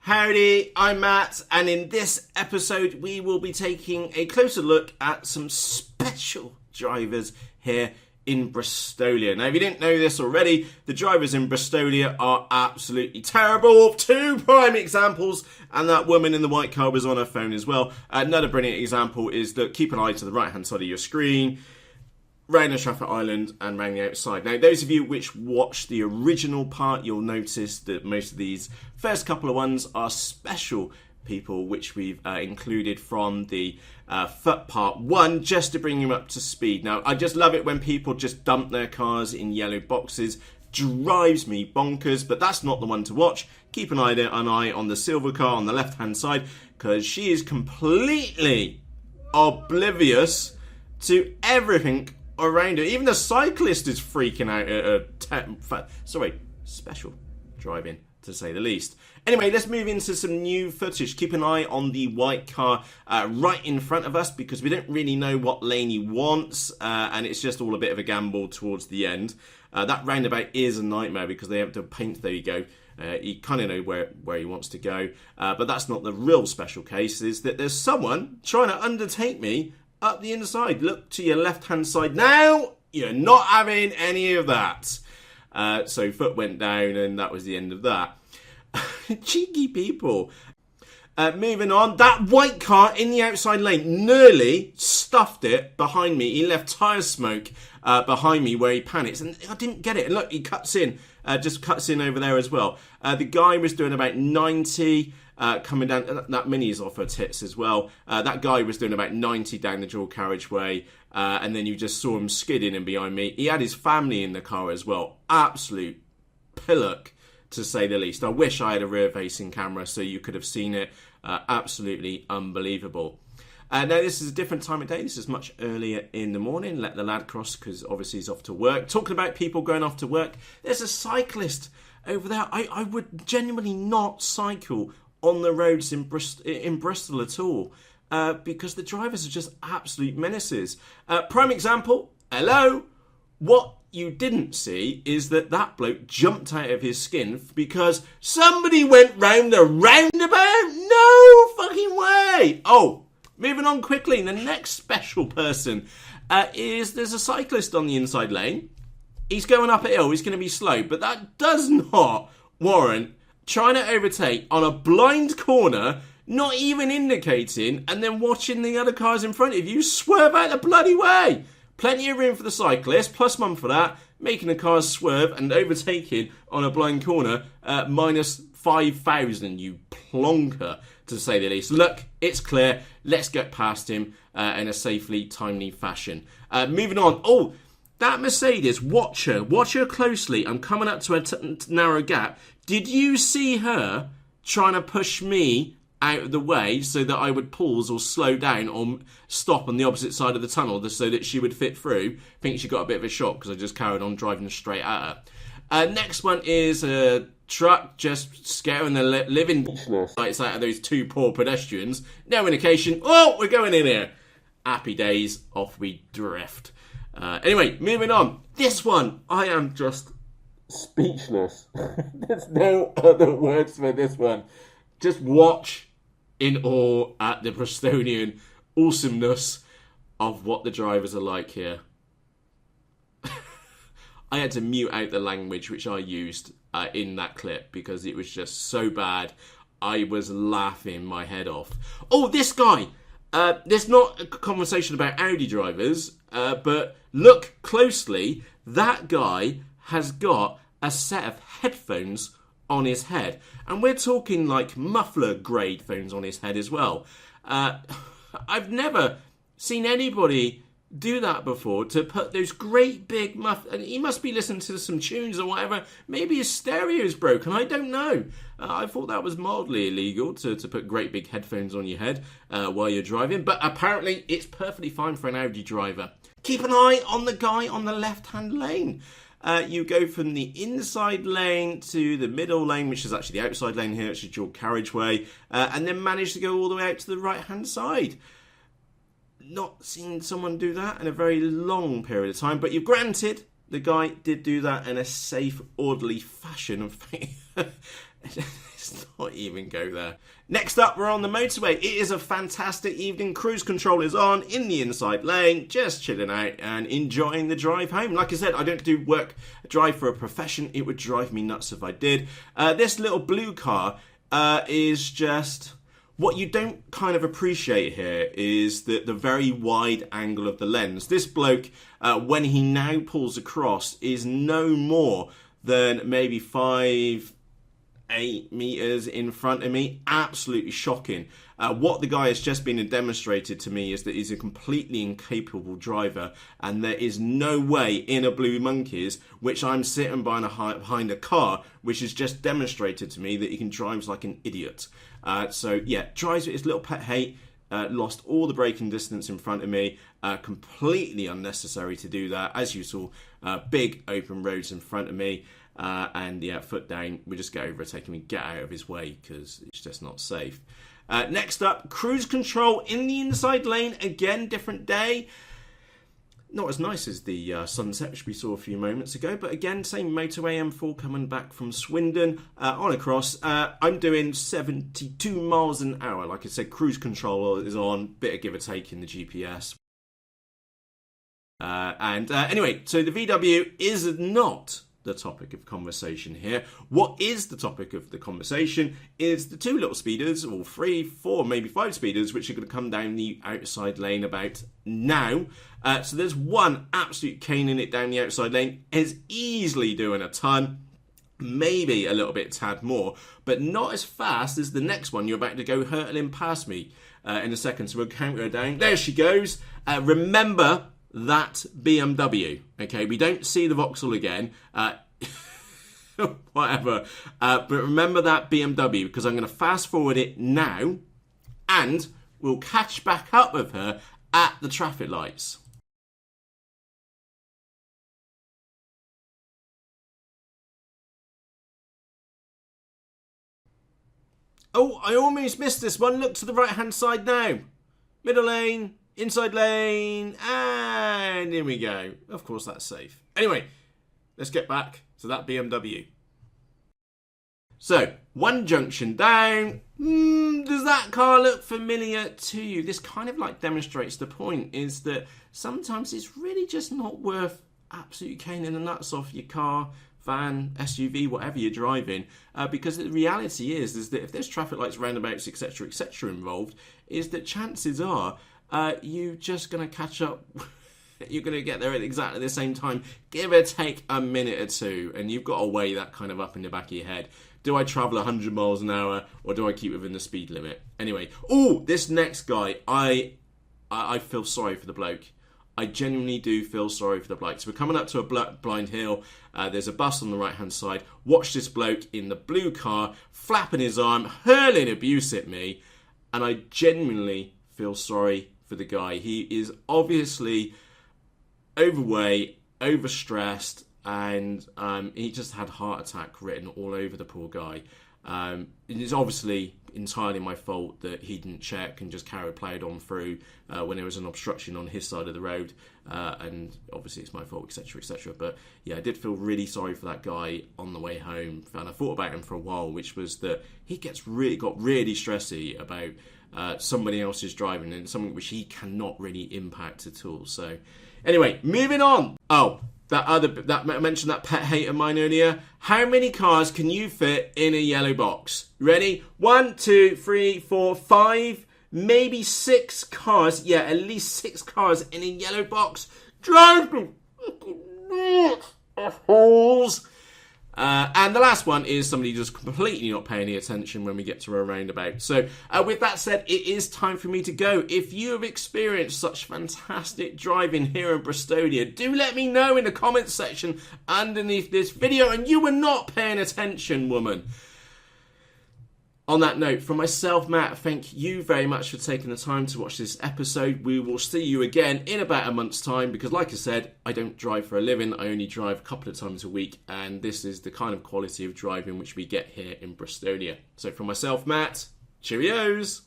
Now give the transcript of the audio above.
Howdy, I'm Matt, and in this episode we will be taking a closer look at some special drivers here in Bristolian. Now, if you didn't know this already, the drivers in Bristolian are absolutely terrible. Two prime examples, and that woman in the white car was on her phone as well. Another brilliant example is that keep an eye to the right-hand side of your screen, round the traffic island and round the outside. Now, those of you which watched the original part, you'll notice that most of these first couple of ones are special people which we've included from the FUT part 1 just to bring you up to speed. Now, I just love it when people just dump their cars in yellow boxes. Drives me bonkers, but that's not the one to watch. Keep an eye on the silver car on the left hand side, because she is completely oblivious to everything around her. Even the cyclist is freaking out at special driving, to say the least. Anyway, let's move into some new footage. Keep an eye on the white car right in front of us, because we don't really know what lane he wants, and it's just all a bit of a gamble towards the end. That roundabout is a nightmare because they have to paint, there you go. You kind of know where he wants to go, but that's not the real special case, is that there's someone trying to undertake me up the inside. Look to your left-hand side now. You're not having any of that. So foot went down, and that was the end of that. Cheeky people. Moving on, that white car in the outside lane nearly stuffed it behind me. He left tyre smoke behind me where he panics, and I didn't get it. And look, he cuts in, just cuts in over there as well. The guy was doing about 90. Coming down, that Mini's off her tits as well. That guy was doing about 90 down the dual carriageway, and then you just saw him skidding in behind me. He had his family in the car as well. Absolute pillock, to say the least. I wish I had a rear-facing camera so you could have seen it. Absolutely unbelievable. Now, this is a different time of day. This is much earlier in the morning. Let the lad cross, because obviously he's off to work. Talking about people going off to work, there's a cyclist over there. I would genuinely not cycle on the roads in Bristol at all, because the drivers are just absolute menaces. Prime example, hello. What you didn't see is that bloke jumped out of his skin because somebody went round the roundabout. No fucking way. Oh, moving on quickly. The next special person is there's a cyclist on the inside lane. He's going up a hill. He's going to be slow, but that does not warrant trying to overtake on a blind corner, not even indicating, and then watching the other cars in front of you swerve out the bloody way. Plenty of room for the cyclist, +1 for that, making the cars swerve and overtaking on a blind corner, minus 5,000, you plonker, to say the least. Look, it's clear. Let's get past him in a safely, timely fashion. Moving on. Oh, that Mercedes, watch her closely. I'm coming up to a narrow gap. Did you see her trying to push me out of the way so that I would pause or slow down or stop on the opposite side of the tunnel so that she would fit through? I think she got a bit of a shock because I just carried on driving straight at her. Next one is a truck just scaring the living lights out of those two poor pedestrians. No indication. Oh, we're going in here. Happy days, off we drift. Anyway, moving on. This one, I am just speechless. There's no other words for this one. Just watch in awe at the Bristolian awesomeness of what the drivers are like here. I had to mute out the language which I used in that clip because it was just so bad. I was laughing my head off. Oh, this guy. There's not a conversation about Audi drivers, but look closely. That guy has got a set of headphones on his head, and we're talking like muffler grade phones on his head as well. I've never seen anybody do that before, to put those great big and he must be listening to some tunes or whatever. Maybe his stereo's broken, I don't know. I thought that was mildly illegal to put great big headphones on your head while you're driving, but apparently it's perfectly fine for an Audi driver. Keep an eye on the guy on the left-hand lane. You go from the inside lane to the middle lane, which is actually the outside lane here, which is dual carriageway, and then manage to go all the way out to the right-hand side. Not seen someone do that in a very long period of time, but you've granted the guy did do that in a safe, orderly fashion. Let's not even go there. Next up, we're on the motorway. It is a fantastic evening. Cruise control is on in the inside lane, just chilling out and enjoying the drive home. Like I said, I don't do drive for a profession. It would drive me nuts if I did. This little blue car is just... What you don't kind of appreciate here is the very wide angle of the lens. This bloke, when he now pulls across, is no more than maybe 5-8 meters in front of me. Absolutely shocking. What the guy has just been demonstrated to me is that he's a completely incapable driver, and there is no way in a Blue Monkeys, which I'm sitting behind a car, which has just demonstrated to me that he can drive like an idiot. So yeah, drives with his little pet hate. Lost all the braking distance in front of me. Completely unnecessary to do that. As you saw, big open roads in front of me. And yeah, foot down. We just get overtaking me. Get out of his way because it's just not safe. Next up, cruise control in the inside lane. Again, different day. Not as nice as the sunset which we saw a few moments ago, but again, same motorway M4 coming back from Swindon on across. I'm doing 72 miles an hour. Like I said, cruise control is on, bit of give or take in the GPS. Anyway, so the VW is not the topic of conversation here. What is the topic of the conversation is the two little speeders, or 3, 4, maybe 5 speeders, which are going to come down the outside lane about now. So there's one absolute caning it down the outside lane, is easily doing a ton, maybe a little bit tad more, but not as fast as the next one you're about to go hurtling past me in a second. So we'll count her down. There she goes. Remember that BMW, okay? We don't see the Vauxhall again, whatever, but remember that BMW, because I'm going to fast forward it now, and we'll catch back up with her at the traffic lights. Oh, I almost missed this one. Look to the right hand side now. Middle lane, inside lane, and here we go. Of course, that's safe. Anyway, let's get back to that BMW. So, one junction down. Does that car look familiar to you? This kind of like demonstrates the point, is that sometimes it's really just not worth absolutely caning the nuts off your car, van, SUV, whatever you're driving, because the reality is that if there's traffic lights, roundabouts, etc., involved, is that chances are you're just going to catch up. You're going to get there at exactly the same time, give or take a minute or two, and you've got to weigh that kind of up in the back of your head. Do I travel 100 miles an hour, or do I keep within the speed limit? Anyway, this next guy, I feel sorry for the bloke. I genuinely do feel sorry for the bloke. So we're coming up to a blind hill. There's a bus on the right-hand side. Watch this bloke in the blue car, flapping his arm, hurling abuse at me. And I genuinely feel sorry for the guy. He is obviously overweight, overstressed, and he just had heart attack written all over the poor guy. It's obviously entirely my fault that he didn't check and just ploughed on through when there was an obstruction on his side of the road, and obviously it's my fault, etc. But yeah, I did feel really sorry for that guy on the way home, and I thought about him for a while, which was that he got really stressy about somebody else's driving, and something which he cannot really impact at all. So anyway, moving on. I mentioned that pet hate of mine earlier. How many cars can you fit in a yellow box? Ready? 1, 2, 3, 4, 5, maybe 6 cars. Yeah, at least 6 cars in a yellow box. Drive me nuts, assholes. And the last one is somebody just completely not paying any attention when we get to a roundabout. So with that said, it is time for me to go. If you have experienced such fantastic driving here in Bristolia, do let me know in the comments section underneath this video. And you were not paying attention, woman. On that note, from myself, Matt, thank you very much for taking the time to watch this episode. We will see you again in about a month's time, because like I said, I don't drive for a living. I only drive a couple of times a week, and this is the kind of quality of driving which we get here in Bristolia. So from myself, Matt, cheerios!